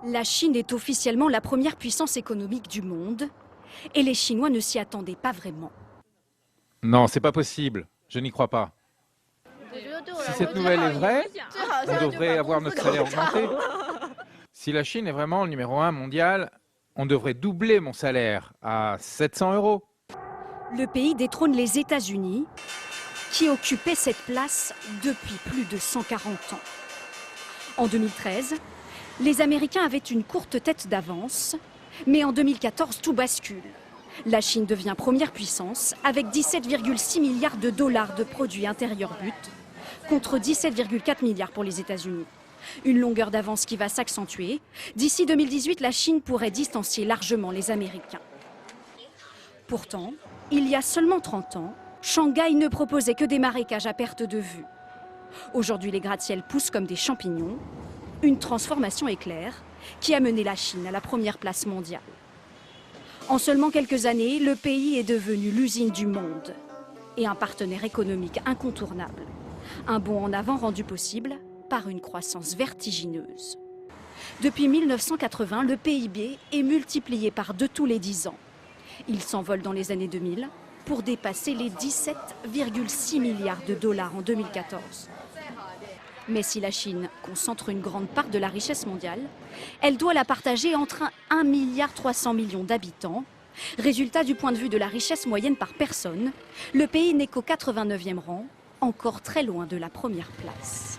La Chine est officiellement la première puissance économique du monde et les Chinois ne s'y attendaient pas vraiment. Non, c'est pas possible. Je n'y crois pas. Si cette nouvelle est vraie, on devrait avoir notre salaire augmenté. Si la Chine est vraiment le numéro 1 mondial, on devrait doubler mon salaire à 700 €. Le pays détrône les États-Unis, qui occupaient cette place depuis plus de 140 ans. En 2013, les Américains avaient une courte tête d'avance, mais en 2014, tout bascule. La Chine devient première puissance avec 17,6 milliards de dollars de produits intérieurs bruts, contre 17,4 milliards pour les États-Unis. Une longueur d'avance qui va s'accentuer. D'ici 2018, la Chine pourrait distancier largement les Américains. Pourtant, il y a seulement 30 ans, Shanghai ne proposait que des marécages à perte de vue. Aujourd'hui, les gratte-ciels poussent comme des champignons. Une transformation éclair qui a mené la Chine à la première place mondiale. En seulement quelques années, le pays est devenu l'usine du monde et un partenaire économique incontournable. Un bond en avant rendu possible par une croissance vertigineuse. Depuis 1980, le PIB est multiplié par 2 tous les 10 ans. Il s'envole dans les années 2000 pour dépasser les 17,6 milliards de dollars en 2014. Mais si la Chine concentre une grande part de la richesse mondiale, elle doit la partager entre 1,3 milliard d'habitants. Résultat, du point de vue de la richesse moyenne par personne, le pays n'est qu'au 89e rang, encore très loin de la première place.